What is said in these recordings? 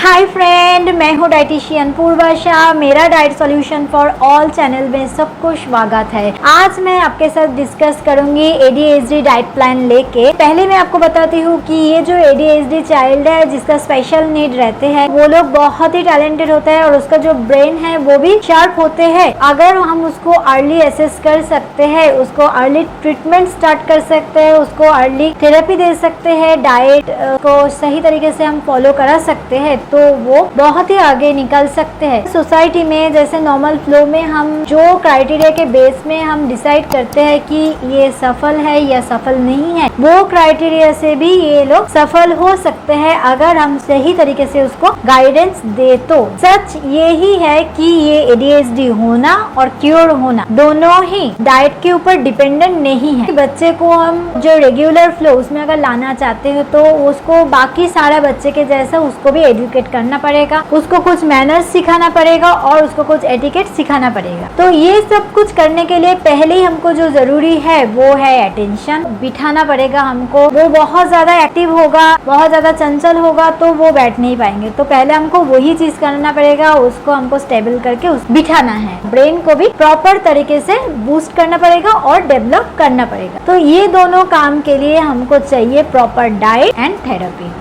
Hi friend, मैं हूँ dietitian पूर्वाशा। मेरा diet solution for all channel में सबको स्वागत है। आज मैं आपके साथ डिस्कस करूंगी ADHD डाइट प्लान लेके। पहले मैं आपको बताती हूँ कि ये जो ADHD चाइल्ड है जिसका स्पेशल नीड रहते हैं, वो लोग बहुत ही टैलेंटेड होता है और उसका जो ब्रेन है वो भी शार्प होते हैं। अगर हम उसको अर्ली असेस कर सकते हैं, उसको अर्ली ट्रीटमेंट स्टार्ट कर सकते हैं, उसको अर्ली थेरेपी दे सकते हैं, डाइट को सही तरीके से हम फॉलो करा सकते हैं, तो वो बहुत ही आगे निकल सकते हैं। सोसाइटी में जैसे नॉर्मल फ्लो में हम जो क्राइटेरिया के बेस में हम डिसाइड करते हैं कि ये सफल है या सफल नहीं है, वो क्राइटेरिया से भी ये लोग सफल हो सकते हैं अगर हम सही तरीके से उसको गाइडेंस दे। तो सच ये ही है कि ये ADHD होना और क्योर होना दोनों ही डाइट के ऊपर डिपेंडेंट नहीं है। बच्चे को हम जो रेगुलर फ्लो उसमें अगर लाना चाहते हो तो उसको बाकी सारा बच्चे के जैसा उसको भी एजुकेट करना पड़ेगा, उसको कुछ मैनर्स सिखाना पड़ेगा और उसको कुछ एटिकेट सिखाना पड़ेगा। तो ये सब कुछ करने के लिए पहले ही हमको जो जरूरी है वो है अटेंशन। बिठाना पड़ेगा हमको। वो बहुत ज्यादा एक्टिव होगा, बहुत ज्यादा चंचल होगा तो वो बैठ नहीं पाएंगे। तो पहले हमको वही चीज करना पड़ेगा, उसको हमको स्टेबल करके बिठाना है। ब्रेन को भी प्रॉपर तरीके से बूस्ट करना पड़ेगा और डेवलप करना पड़ेगा। तो ये दोनों काम के लिए हमको चाहिए प्रॉपर डाइट एंड थेरेपी।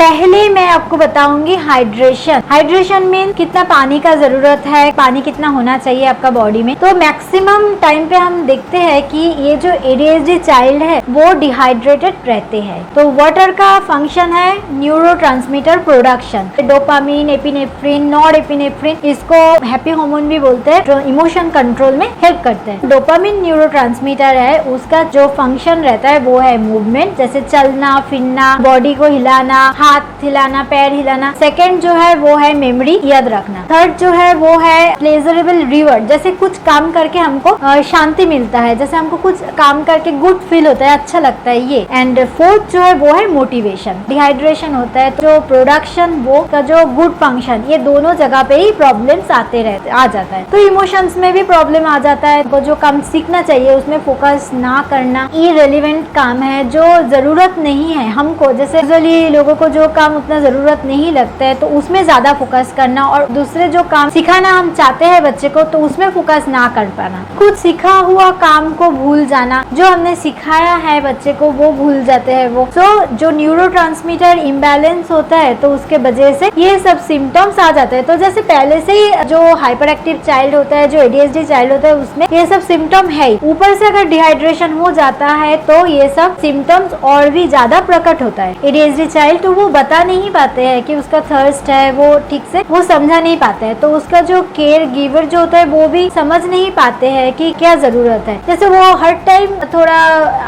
पहले मैं आपको बताऊंगी हाइड्रेशन। हाइड्रेशन मीन कितना पानी का जरूरत है, पानी कितना होना चाहिए आपका बॉडी में। तो मैक्सिमम टाइम पे हम देखते हैं कि ये जो ADHD चाइल्ड है वो डिहाइड्रेटेड रहते हैं। तो वाटर का फंक्शन है neurotransmitter production. Dopamine, epinephrine, norepinephrine, इसको हैप्पी हार्मोन भी बोलते हैं, जो इमोशन कंट्रोल में हेल्प करते हैं। डोपामिन न्यूरोट्रांसमीटर है, उसका जो फंक्शन रहता है वो है मूवमेंट, जैसे चलना फिरना, बॉडी को हिलाना, हाथ हिलाना, पैर हिलाना। सेकंड जो है वो है मेमोरी, याद रखना। थर्ड जो है वो है प्लेजरेबल रिवॉर्ड, जैसे कुछ काम करके हमको शांति मिलता है, जैसे हमको कुछ काम करके गुड फील होता है, अच्छा लगता है ये। एंड फोर्थ जो है वो है मोटिवेशन। डिहाइड्रेशन होता है तो प्रोडक्शन, वो का जो गुड फंक्शन, ये दोनों जगह पे ही प्रॉब्लम्स आ जाता है। तो इमोशंस में भी प्रॉब्लम आ जाता है। वो जो काम सीखना चाहिए उसमें फोकस ना करना, इररिलेवेंट काम है जो जरूरत नहीं है हमको। जैसे यूजुअली लोगों को जो काम उतना जरूरत नहीं लगता है तो उसमें ज्यादा फोकस करना, और दूसरे जो काम सिखाना हम चाहते हैं बच्चे को तो उसमें फोकस ना कर पाना। खुद सीखा हुआ काम को भूल जाना, जो हमने सिखाया है बच्चे को वो भूल जाते हैं वो। जो न्यूरोट्रांसमीटर इम्बैलेंस होता है तो उसके वजह से ये सब सिम्टम्स आ जाते हैं। तो जैसे पहले से ही जो हाइपर एक्टिव चाइल्ड होता है, जो ADHD चाइल्ड होता है, उसमें ये सब सिम्टम है। ऊपर से अगर डिहाइड्रेशन हो जाता है तो ये सब सिम्टम्स और भी ज्यादा प्रकट होता है। ADHD चाइल्ड तो वो बता नहीं पाते हैं कि उसका थर्स्ट है, वो ठीक से वो समझा नहीं पाते हैं। तो उसका जो केयर गिवर जो होता है वो भी समझ नहीं पाते हैं कि क्या जरूरत है। जैसे वो हर टाइम थोड़ा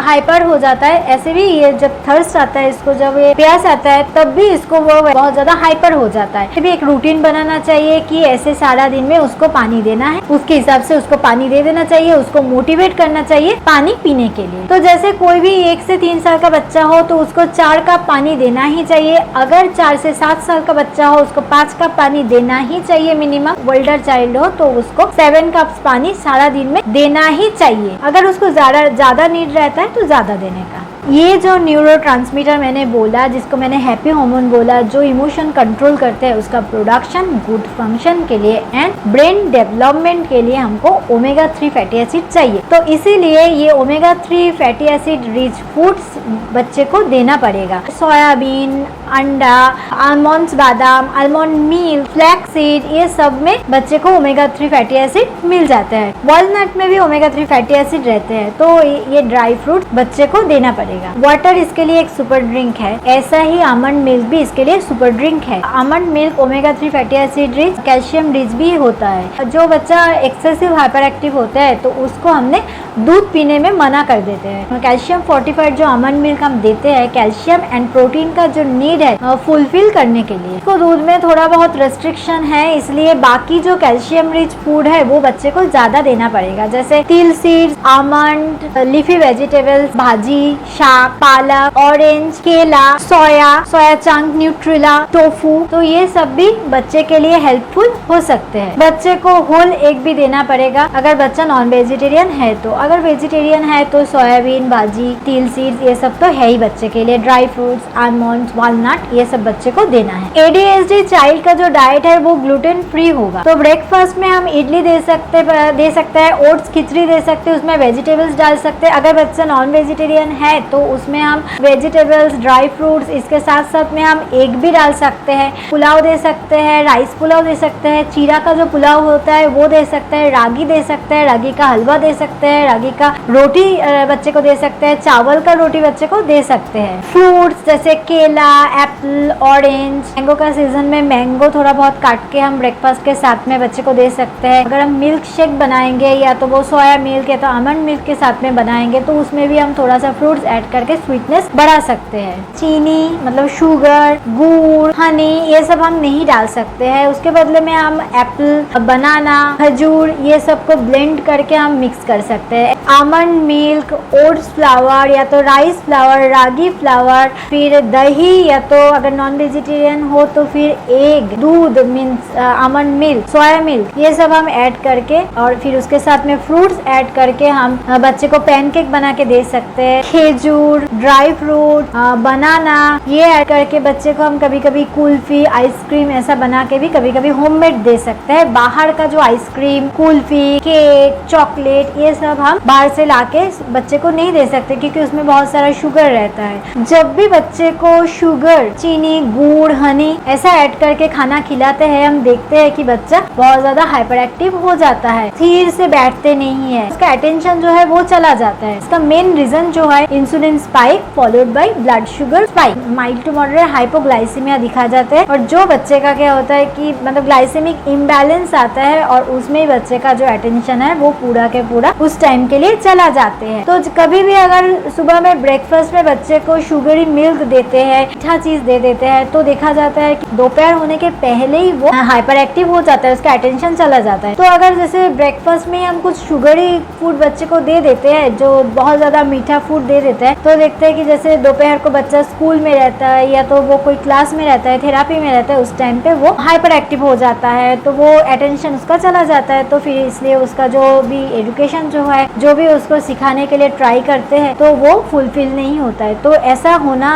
हाइपर हो जाता है, ऐसे भी ये जब थर्स्ट आता है, इसको जब ये प्यास आता है तब भी इसको वो बहुत ज्यादा हाइपर हो जाता है। भी एक रूटीन बनाना चाहिए कि ऐसे सारा दिन में उसको पानी देना है, उसके हिसाब से उसको पानी दे देना चाहिए, उसको मोटिवेट करना चाहिए पानी पीने के लिए। तो जैसे कोई भी 1 से 3 साल का बच्चा हो तो उसको 4 कप पानी देना ही चाहिए। अगर 4 से 7 साल का बच्चा हो उसको 5 कप पानी देना ही चाहिए मिनिमम। ओल्डर चाइल्ड हो तो उसको 7 कप्स पानी सारा दिन में देना ही चाहिए। अगर उसको ज्यादा नीड रहता है तो ज्यादा देने का। ये जो न्यूरोट्रांसमीटर मैंने बोला, जिसको मैंने हैप्पी हार्मोन बोला, जो इमोशन कंट्रोल करते हैं, उसका प्रोडक्शन गुड फंक्शन के लिए एंड ब्रेन डेवलपमेंट के लिए हमको ओमेगा 3 फैटी एसिड चाहिए। तो इसीलिए ये omega 3 fatty acid rich foods बच्चे को देना पड़ेगा। सोयाबीन, अंडा, आलमंड्स, बादाम, आलमंड मिल्क, फ्लैक्स सीड, ये सब में बच्चे को ओमेगा 3 फैटी एसिड मिल जाते हैं। वॉलनट में भी ओमेगा 3 फैटी एसिड रहते हैं। तो ये ड्राई फ्रूट बच्चे को देना पड़ेगा। वाटर इसके लिए एक सुपर ड्रिंक है, ऐसा ही आमंड मिल्क भी इसके लिए सुपर ड्रिंक है। Almond milk omega 3 fatty acid rich, calcium rich भी होता है। जो बच्चा एक्सेसिव हाइपर एक्टिव होता है तो उसको हमने दूध पीने में मना कर देते हैं। कैल्शियम फोर्टिफाइड जो आमंड मिल्क हम देते हैं, कैल्शियम एंड प्रोटीन का जो नीड है फुलफिल करने के लिए, तो दूध में थोड़ा बहुत रेस्ट्रिक्शन है, इसलिए बाकी जो कैल्शियम रिच फूड है वो बच्चे को ज्यादा देना पड़ेगा। जैसे तिल सीड्स, आमंड, लीफी वेजिटेबल्स, भाजी, शाक, पालक, ऑरेंज, केला, सोया चंक, न्यूट्रिला, टोफू, तो ये सब भी बच्चे के लिए हेल्पफुल हो सकते हैं। बच्चे को होल एग भी देना पड़ेगा अगर बच्चा नॉन वेजिटेरियन है तो। अगर वेजिटेरियन है तो सोयाबीन, भाजी, तिल सीड्स ये सब तो है ही बच्चे के लिए। ड्राई फ्रूट्स, आलमंड्स, वालनट ये सब बच्चे को देना है। ADHD चाइल्ड का जो डाइट है वो ग्लूटेन फ्री होगा। तो ब्रेकफास्ट में हम इडली दे सकते हैं, ओट्स खिचड़ी दे सकते हैं, उसमें वेजिटेबल्स डाल सकते हैं। अगर बच्चा नॉन वेजिटेरियन है तो उसमें हम वेजिटेबल्स, ड्राई फ्रूट्स, इसके साथ साथ में हम एग भी डाल सकते हैं। पुलाव दे सकते हैं, राइस पुलाव दे सकते हैं, चीरा का जो पुलाव होता है वो दे सकते हैं, रागी दे सकते हैं, रागी का हलवा दे सकते हैं, रागी का रोटी बच्चे को दे सकते हैं, चावल का रोटी बच्चे को दे सकते हैं। फ्रूट्स जैसे केला, एप्पल, ऑरेंज, मैंगो का सीजन में मैंगो थोड़ा बहुत काट के हम ब्रेकफास्ट के साथ में बच्चे को दे सकते हैं। अगर हम मिल्क शेक बनाएंगे या तो वो सोया मिल्क या तो आमंड मिल्क के साथ में बनाएंगे तो उसमें भी हम थोड़ा सा फ्रूट्स ऐड करके स्वीटनेस बढ़ा सकते हैं। चीनी मतलब शुगर, गुड़, हनी ये सब हम नहीं डाल सकते हैं। उसके बदले में हम एप्पल, बनाना, खजूर ये सब को ब्लेंड करके हम मिक्स कर सकते हैं। आमंड मिल्क, ओट्स फ्लावर या तो राइस फ्लावर, रागी फ्लावर, फिर दही या तो अगर नॉन वेजिटेरियन हो तो फिर एग, दूध means almond milk, soya milk ये सब हम ऐड करके और फिर उसके साथ में फ्रूट्स ऐड करके हम बच्चे को पैनकेक बना के दे सकते हैं। खजूर, ड्राई फ्रूट, बनाना ये ऐड करके बच्चे को हम कभी कभी कुल्फी, आइसक्रीम ऐसा बना के भी कभी कभी होममेड दे सकते हैं। बाहर का जो आइसक्रीम, कुल्फी, केक, चॉकलेट ये सब हम बाहर से लाके बच्चे को नहीं दे सकते क्योंकि उसमें बहुत सारा शुगर रहता है। जब भी बच्चे को शुगर, चीनी, गुड़, हनी ऐसा ऐड करके खाना खिलाते हैं हम देखते हैं कि बच्चा बहुत ज्यादा हाइपर एक्टिव हो जाता है, स्थिर से बैठते नहीं है, उसका अटेंशन जो है वो चला जाता है। इसका मेन रीजन जो है insulin spike followed by blood sugar spike, mild to moderate hypoglycaemia दिखा जाता है। और जो बच्चे का क्या होता है कि मतलब ग्लाइसेमिक इम्बैलेंस आता है और उसमें बच्चे का जो अटेंशन है वो पूरा के पूरा उस टाइम के लिए चला जाते हैं। तो कभी भी अगर सुबह में ब्रेकफास्ट में बच्चे को शुगरी मिल्क देते हैं, मीठा चीज दे देते हैं तो देखा जाता है कि दोपहर होने के पहले ही वो हाइपर एक्टिव हो जाता है, उसका अटेंशन चला जाता है। तो अगर जैसे ब्रेकफास्ट में हम कुछ शुगरी फूड बच्चे को दे देते हैं, जो बहुत ज्यादा मीठा फूड दे देते हैं, तो देखते हैं कि जैसे दोपहर को बच्चा स्कूल में रहता है या तो वो कोई क्लास में रहता है, थेरापी में रहता है, उस टाइम पे वो हाइपर एक्टिव हो जाता है, तो वो अटेंशन उसका चला जाता है। तो फिर इसलिए उसका जो भी एजुकेशन जो है, जो भी उसको सिखाने के लिए ट्राई करते हैं तो वो फुलफिल नहीं होता है। तो ऐसा होना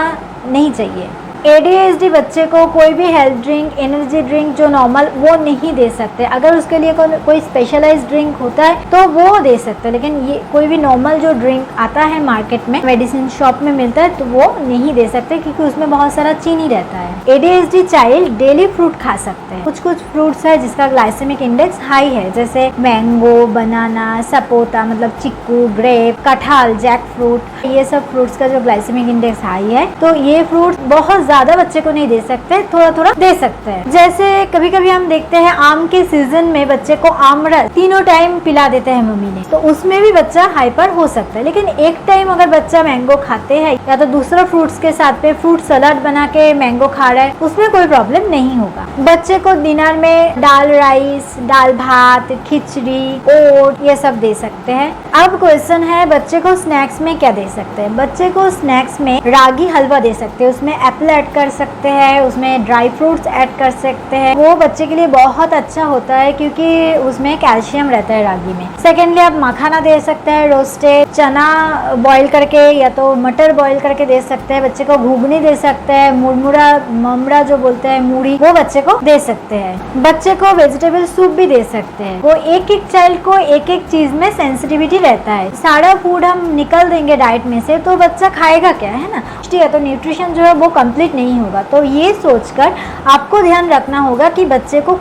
नहीं चाहिए। ADHD बच्चे को कोई भी हेल्थ ड्रिंक, एनर्जी ड्रिंक जो नॉर्मल वो नहीं दे सकते। अगर उसके लिए कोई स्पेशलाइज्ड ड्रिंक होता है तो वो दे सकते हैं, लेकिन ये कोई भी नॉर्मल जो ड्रिंक आता है मार्केट में, मेडिसिन शॉप में मिलता है, तो वो नहीं दे सकते क्योंकि उसमें बहुत सारा चीनी रहता है। ADHD चाइल्ड डेली फ्रूट खा सकते हैं। कुछ कुछ फ्रूट्स है जिसका ग्लाइसेमिक इंडेक्स हाई है, जैसे मैंगो, बनाना, सपोटा मतलब चिक्कू, ग्रेप, कटहल, जैक फ्रूट, ये सब फ्रूट्स का जो ग्लाइसेमिक इंडेक्स हाई है। तो ये फ्रूट बहुत ज्यादा बच्चे को नहीं दे सकते, थोड़ा थोड़ा दे सकते हैं। जैसे कभी कभी हम देखते हैं आम के सीजन में बच्चे को आमरस तीनों टाइम पिला देते हैं मम्मी ने, तो उसमें भी बच्चा हाइपर हो सकता है। लेकिन एक टाइम अगर बच्चा मैंगो खाते हैं या तो दूसरा फ्रूट्स के साथ पे फ्रूट सलाद बना के मैंगो खा रहा है, उसमें कोई प्रॉब्लम नहीं होगा। बच्चे को डिनर में दाल राइस, दाल भात, खिचड़ी, ओट ये सब दे सकते हैं। अब क्वेश्चन है बच्चे को स्नैक्स में क्या दे सकते हैं। बच्चे को स्नैक्स में रागी हलवा दे सकते हैं, उसमें एप्पल ऐड कर सकते हैं, उसमें ड्राई फ्रूट्स ऐड कर सकते हैं। वो बच्चे के लिए बहुत अच्छा होता है क्योंकि उसमें कैल्शियम रहता है रागी में। सेकेंडली आप मखाना दे सकते हैं, रोस्टेड चना बॉईल करके या तो मटर बॉईल करके दे सकते हैं। बच्चे को घुगनी दे सकते हैं, मुरमुरा, ममरा जो बोलते हैं मूढ़ी, वो बच्चे को दे सकते हैं। बच्चे को वेजिटेबल सूप भी दे सकते हैं। वो एक एक चाइल्ड को एक एक चीज में सेंसिटिविटी रहता है। सारा फूड हम निकल देंगे डाइट में से तो बच्चा खाएगा क्या, है ना। तो न्यूट्रिशन जो है वो कंप्लीट नहीं होगा। तो ये सोचकर आपको ध्यान रखना होगा कि बच्चे को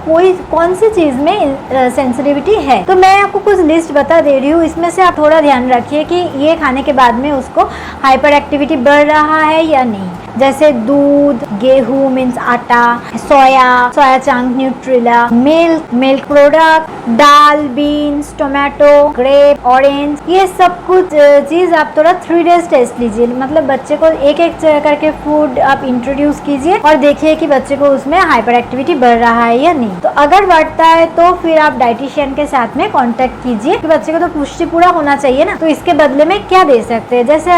कौन सी चीज में सेंसिटिविटी है। तो मैं आपको कुछ लिस्ट बता दे रही हूँ, इसमें से आप थोड़ा ध्यान रखिए कि ये खाने के बाद में उसको हाइपर एक्टिविटी बढ़ रहा है या नहीं। जैसे दूध, गेहूं मीन्स आटा, soya chunk, Nutrela, milk product, दाल, बीन्स, टोमेटो, ग्रेप, ऑरेंज, ये सब कुछ चीज आप थोड़ा 3 days टेस्ट लीजिए। मतलब बच्चे को एक एक करके फूड आप इंट्रोड्यूस कीजिए और देखिए कि बच्चे को उसमें हाइपर एक्टिविटी बढ़ रहा है या नहीं। तो अगर बढ़ता है तो फिर आप डाइटिशियन के साथ में कांटेक्ट कीजिए कि बच्चे को तो पुष्टि पूरा होना चाहिए ना, तो इसके बदले में क्या दे सकते हैं। जैसे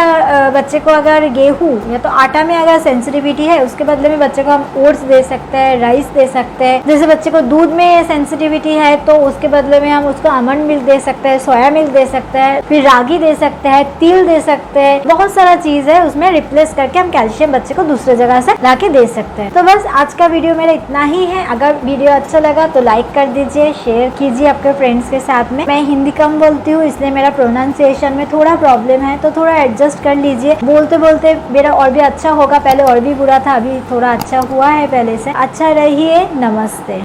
बच्चे को अगर गेहूं या तो आटा में अगर सेंसिटिविटी है, उसके बदले में बच्चे को हम ओट्स दे सकते हैं, राइस दे सकते हैं। जैसे बच्चे को दूध में सेंसिटिविटी है तो उसके बदले में हम उसको आमंड मिल्क दे सकते हैं, सोया मिल्क दे सकते हैं, फिर रागी दे सकते हैं, तिल दे सकते हैं। बहुत सारा चीज है, उसमें रिप्लेस करके हम कैल्शियम बच्चे को दूसरे जगह से लाके दे सकते हैं। तो बस आज का वीडियो मेरा इतना ही है। अगर वीडियो अच्छा लगा तो लाइक कर दीजिए, शेयर कीजिए आपके फ्रेंड्स के साथ में। मैं हिंदी कम बोलती हूँ इसलिए मेरा प्रोनाउंसिएशन में थोड़ा प्रॉब्लम है, तो थोड़ा एडजस्ट कर लीजिए। बोलते बोलते मेरा और भी अच्छा होगा, पहले और भी बुरा था, अभी थोड़ा अच्छा हुआ है पहले से। अच्छा रहिए, नमस्ते।